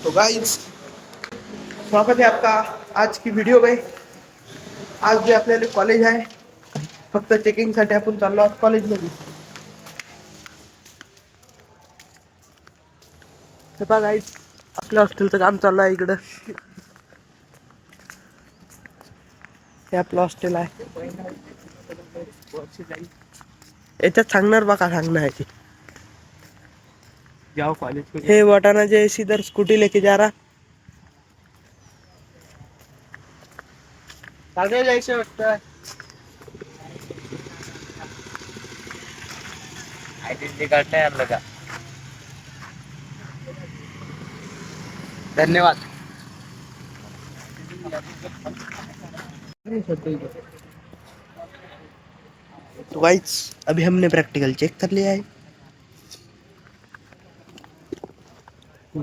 तो गाइस, स्वागत है आपका आज की वीडियो में। आज जे आपल्याला कॉलेज आहे, फक्त चेकिंगसाठी आपण चाललो आहोत कॉलेजमध्ये. हे पहा गाइस, आपल्या हॉस्टेलचं काम चालू आहे इकडं. हे आपलं हॉस्टेल आहे. याच्यात सांगणार बा का सांगणार आहे. जाओ कॉलेज. हे वटाना जैसे इधर स्कूटी लेके जा रहा. चालते जायचं वाटतं. आयडेंटिटी कार्ड नाही आणलं का? धन्यवाद. तो गाइस, अभी हमने प्रैक्टिकल चेक कर लिया है. वो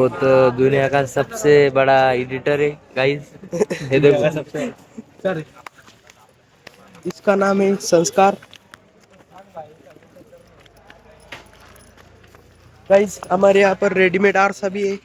तो दुनिया का सबसे बड़ा एडिटर है गाइस. ये देखो सबसे सर, इसका नाम है संस्कार. गाइस, हमारे यहाँ पर रेडीमेड आरसा भी है.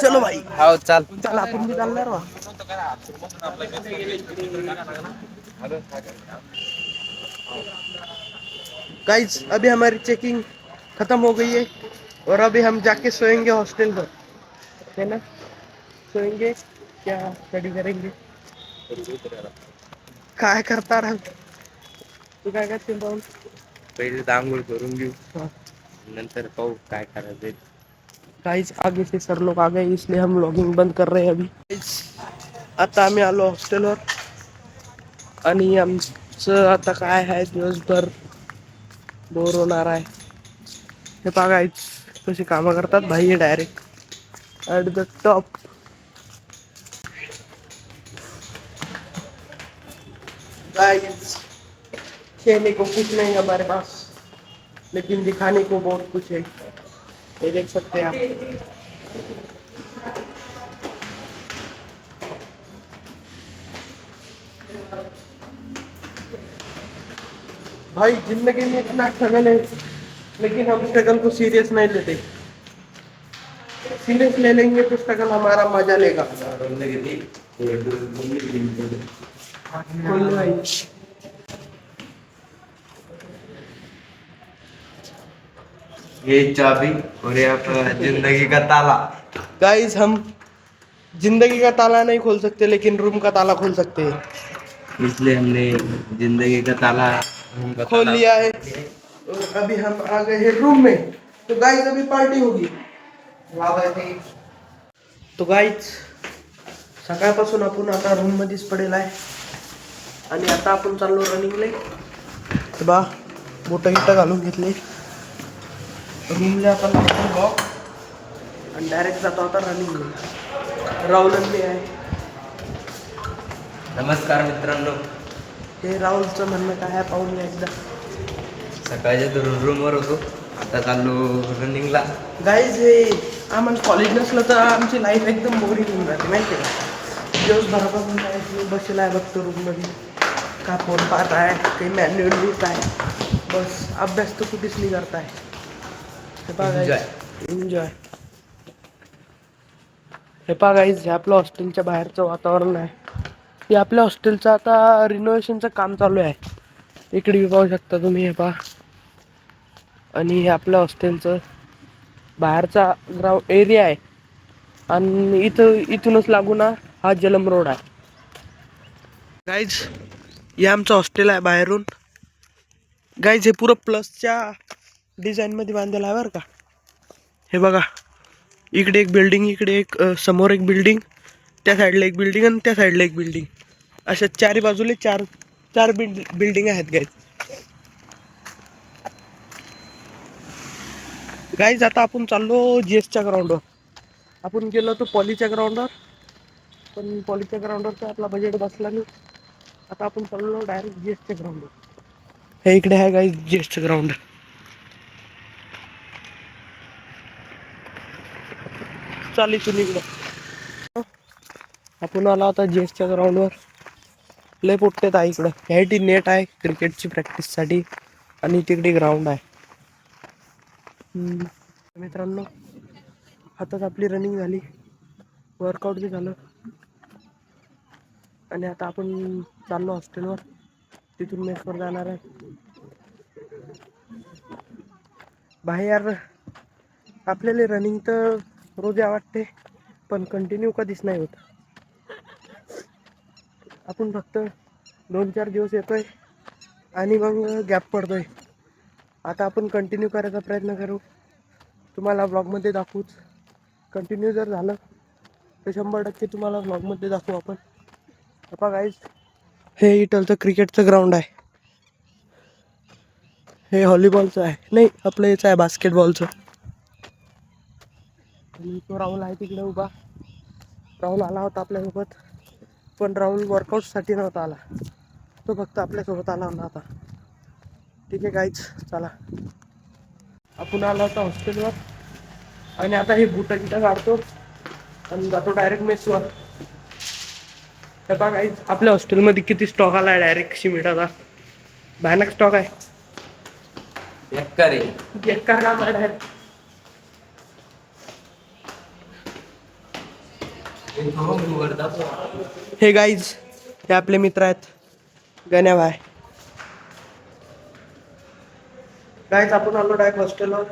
चलो भाई, आओ चल. चल आपण भी चालणार बा. गाइस, अभी हमारी चेकिंग खत्म हो गई है और अभी हम जाके सोएंगे हॉस्टल पर, है ना? सोएंगे क्या स्टडी करेंगे? काय करता राह तू काय करते पाहून? पहिले दांगोळ करून घेऊ, नंतर पाहू काय करायचं. गाइस, आगे से सर लोग आ गए इसलिए हम लॉगिंग बंद कर रहे हैं अभी. आता आम्ही आलो हॉस्टेलवर आणि आमचं आता काय आहे, दिवसभर बोर होणार आहे. हे पहा गाइस, कशी कामं करतात भाई. हे direct at the top. Guys, खेलने को कुछ नहीं हमारे पास, लेकिन दिखाने को बहुत कुछ है. ये देख सकते हैं आप. भाई, जिंदगी में इतना स्ट्रगल है, लेकिन हम स्ट्रगल को सीरियस नहीं लेते. सीरियस ले लेंगे तो स्ट्रगल हमारा मजा लेगा. बोल भाई. ये चाबी और ये आपका जिंदगी का ताला. गाइस, हम जिंदगी का ताला नहीं खोल सकते, लेकिन रूम का ताला खोल सकते हैं. इसलिए हमने जिंदगी का ताला खोल लिया है और अभी हम आ गए हैं रूम में. तो गाइस, अभी पार्टी होगी. तो गाइस, सकाळपासून आपण आता रूम मध्येच पडेल आहे आणि आता आपण चाललो रनिंगला. तर बा, बोटं गिटं घालून घेतले. रूमला आपण लागतो वॉक आणि डायरेक्ट जातो आता रनिंगला. राहुल आहे. नमस्कार मित्रांनो. हे राहुलचं म्हणणं काय आहे पाहून घ्या एकदा. सकाळच्या तर रूमवर होतो, आता चाललो रनिंगला. गाईज, हे आम्हाला कॉलेज नसलं तर आमची लाईफ एकदम बोरिंग होऊन जाते माहिती आहे का. दिवसभरापासून काय बसला आहे बघतो रूममध्ये, का फोन पाहत आहे, काही मॅन्युअल लिहित आहे. बस अभ्यास तर कुठेच नाही करत आहे. हे पहा एन्जॉय. हे पहा गाईज, हे आपलं हॉस्टेलच्या बाहेरचं वातावरण आहे. हे आपल्या हॉस्टेलचं आता रिनोव्हेशनचं काम चालू आहे. इकडे पाहू शकता तुम्ही. हे पहा, आणि हे आपल्या हॉस्टेलचं बाहेरचा ग्राउंड एरिया आहे आणि इथूनच लागून हा जलम रोड आहे. गाईज, हे आमचं हॉस्टेल आहे बाहेरून. गाईज, हे पुरं प्लसच्या डिझाईनमध्ये बांधलेलं आहे बरं का. हे बघा, इकडे एक बिल्डिंग, इकडे एक समोर एक बिल्डिंग, त्या साईडला एक बिल्डिंग आणि त्या साईडला एक बिल्डिंग, अशा चारी बाजूले चार बिल्डिंग आहेत गाईज. गाईज, आता आपण चाललो जीएसच्या ग्राउंडवर. आपण गेलो होतो पॉलीच्या ग्राउंडवर, पण पॉलीच्या ग्राउंडवरचा आपला बजेट बसला नाही. आता आपण चाललो डायरेक्ट जीएसच्या ग्राउंडवर. हे इकडे आहे गाईज जीएसचं ग्राउंड. चाल इथून इकडं. आपण आला आता जेसच्या ग्राउंडवर. लय पोट्टेत आहे इकडं. ह्यासाठी नेट आहे क्रिकेटची प्रॅक्टिससाठी आणि तिकडे ग्राउंड आहे. मित्रांनो, आताच आपली रनिंग झाली, वर्कआउट बी झालं आणि आता आपण चाललो हॉस्टेलवर. तिथून मेसवर जाणार आहे. बाहेर आपल्याला रनिंग तर रोज आवडते, पण कंटिन्यू कधीच नाही होत. आपण फक्त 2-4 दिवस येतोय आणि मग गॅप पडतोय. आता आपण कंटिन्यू करायचा प्रयत्न करू. तुम्हाला ब्लॉगमध्ये दाखवूच. कंटिन्यू जर झालं तर 100% तुम्हाला ब्लॉगमध्ये दाखवू आपण. आता गाईज, हे इटलचं क्रिकेटचं ग्राउंड आहे. हे व्हॉलीबॉलचं आहे, नाही आपलं याचं आहे बास्केटबॉलचं. आणि तो राहुल आहे तिकडे उभा. राहुल आला होता आपल्यासोबत, पण राहुल वर्कआउटसाठी नव्हता आला. तो फक्त आपल्यासोबत आला होता. ठीक आहे गाईज, चला. आपण आला होता हॉस्टेलवर आणि आता हे बुटं गिटं काढतो आणि जातो डायरेक्ट मेसवर. तर बघा गाईज, आपल्या हॉस्टेलमध्ये किती स्टॉक आला आहे डायरेक्ट सिमेंटाचा. भयानक स्टॉक आहे. बेकार काम आहे डायरेक्ट. हे गाईज, हे आपले मित्र आहेत, गण्या भाई. गाईज, आपण आलो डायरेक्ट हॉस्टेलवर.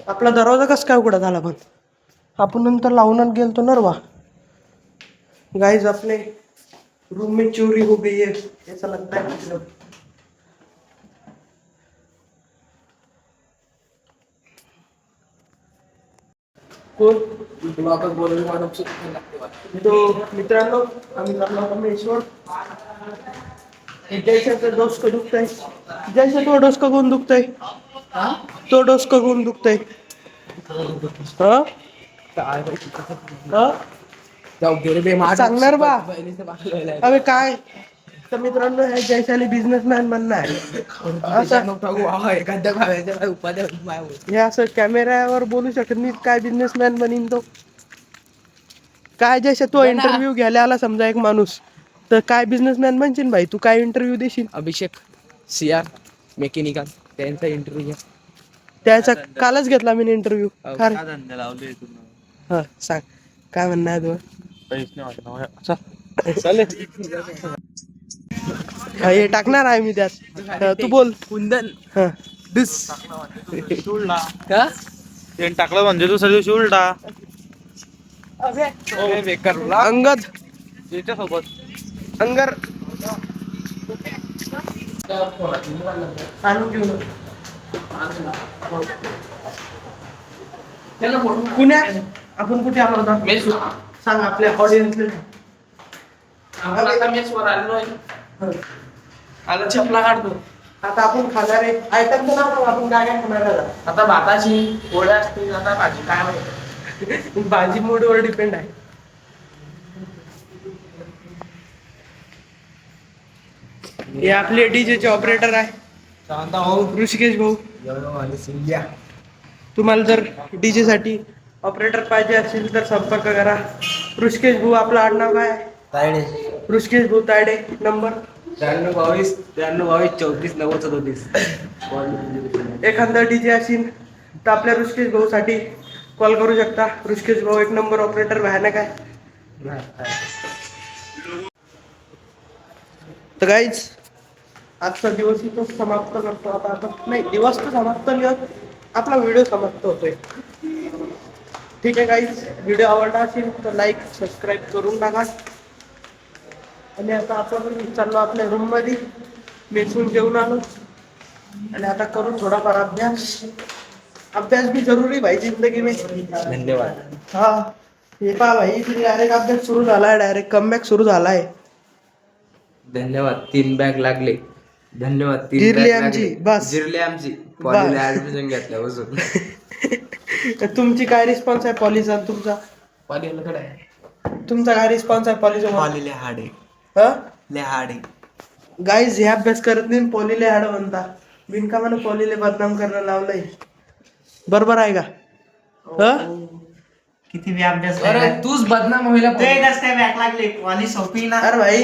आपला दरवाजा कसं काय उघडा झाला, पण आपण नंतर लावूनच गेलतो ना रे. गाइस, अपने रूम में चोरी हो गई है ऐसा लगता है मतलब. कोण तो मित्रांनो, आम्ही चाललो होतो मेसवर. जयशाचं डोसकं दुखतंय. जयशा, तो डोसकं कोण दुखतंय? तो डोसकं कोण दुखतंय? हा हा, सांगणार बा. अबे काय तर मित्रांनो, हे जयशाली बिझनेसमॅन बनणार आहे. हे असं कॅमेऱ्यावर बोलू शकत नाही. काय बिझनेसमॅन बनीन तो? काय जयशा, तो इंटरव्ह्यू घ्यायला आला समजा एक माणूस, तर काय बिझनेसमॅन बनशील भाई तू? काय इंटरव्ह्यू देशील? अभिषेक CR मेकॅनिकल, त्यांचा इंटरव्ह्यू घ्या. त्याचा कालच घेतला मी इंटरव्ह्यू. हा, सांग काय म्हणणं आहे तुझं? हे टाकणार आहे मी त्यात. तू बोल. कुंदन हा, का टाकलं म्हणजे दुसऱ्या दिवशी उलटा अंगद त्याच्यासोबत अंगर आणून घेऊन पुण्या. आपण कुठे आलो होता? मेस. सांग आपल्या ऑडियन्सला. आता मेसवर आलोय. आता चपला काढतो. आता आपण खाणार आहे आयटम तर ना, आपण काय काय खाणार आहे? आता भाताची पोळ्या असतील, आता भाजी काय माहिती. भाजी मूडवर डिपेंड आहे. हे आपले डीजेचे ऑपरेटर आहे ऋषिकेश भाऊ. तुम्हाला जर डीजे साठी ऑपरेटर पाहिजे असेल तर संपर्क करा. ऋषिकेश भाऊ, आपलं आडनाव काय आहे? तायडे. ऋषिकेश भाऊ तायडे. नंबर 9322 एखादा डीजे असेल तर आपल्या ऋषिकेश भाऊ साठी कॉल करू शकता. ऋषिकेश भाऊ एक नंबर ऑपरेटर, भयानक आहे. तर गाईज, आजचा दिवस इथं समाप्त करतो. आता आपण नाही, दिवस तर समाप्त नाही होत, आपला व्हिडिओ समाप्त होतोय. ठीक आहे गाईज, व्हिडिओ आवडला असेल तर लाईक सबस्क्राईब करून टाका. आणि आता आपण चाललो आपल्या रूम मध्ये. मेसून जेवून आलो आणि आता करू थोडाफार अभ्यास. अभ्यास भी जरुरी भाई जिंदगी में. धन्यवाद. हा, हे पहा भाई, डायरेक्ट अभ्यास सुरू झालाय, डायरेक्ट कमबॅक सुरू झालाय. धन्यवाद. 3 बॅग लागले. धन्यवाद. 3 जिरली बॅग आमची, लागले. बस. जिरली आमची. कॉलेजला ऍडमिशन घेतल्यापासून. तुमची काय रिस्पॉन्स आहे पॉलिचा? तुमचा कॉलेजला आहे. तुमचा काय रिस्पॉन्स आहे पॉलिचा? कॉलेजला हाडे. हा, ले हाडे. गाईज, हे अभ्यास करत नाही, पॉलीले हाड म्हणता. बिनकामानं पॉलीले बदनाम करणं लावलंय. बरोबर आहे का? किती बी अभ्यास अरे नाही तूच बदनाम व्हायला ते कस काय बॅक लागले वाली सोपी ना अरे भाई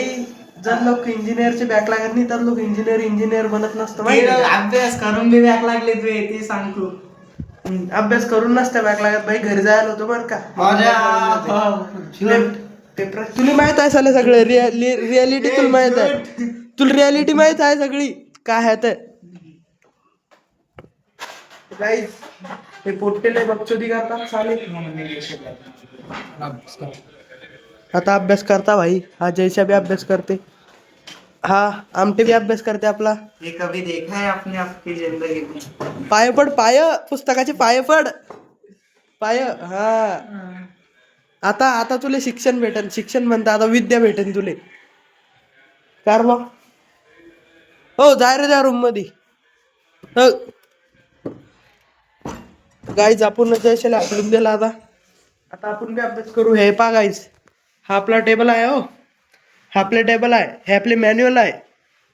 जर लोक इंजिनियरचे बॅक लागत नाही तर लोक इंजिनियर बनत नसतं ते माहिती का? अभ्यास करून बी बॅक लागले तुझे ते सांग तू अभ्यास करून नसतं बॅक लागत भाई, घरी जायला होतं बरं का. पेपर तुला माहित आहे साले सगळं रियालिटी तुला माहित आहे, तुला रियालिटी माहित आहे सगळी काय आहे ते. गाईज हे पोट्टेले बकचोदी करतात साले. आता अभ्यास करता भाई, हा जयशा भी अभ्यास करते, हा आमटे भी अभ्यास करते आपला. ये कभी देखा है आपने आपकी जिंदगी में पाय पड, पाय पुस्तकाचे पाय पड, पाय. हा आता आता तुले शिक्षण भेटेल, शिक्षण म्हणता आता विद्या भेटेल तुले. कार मग हो जाय रे त्या रूम मध्ये. हो गाईज आपण जयशाला आपलून दिला आता. आता आपण बी अभ्यास करू. हे पा गाईज, हा आपला टेबल आहे. हो हा आपले टेबल आहे, हे आपले मॅन्युअल आहे,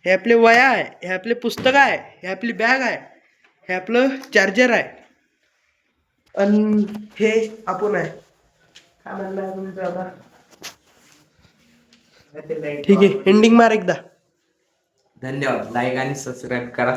हे आपले वया आहे, हे आपले पुस्तक आहे, हे आपली बॅग आहे, हे आपलं चार्जर आहे, आणि हे आपण आहे. काय म्हणलं आहे तुमचं आता? ठीक आहे, एंडिंग मार एकदा. धन्यवाद. लाईक आणि सबस्क्राईब करा.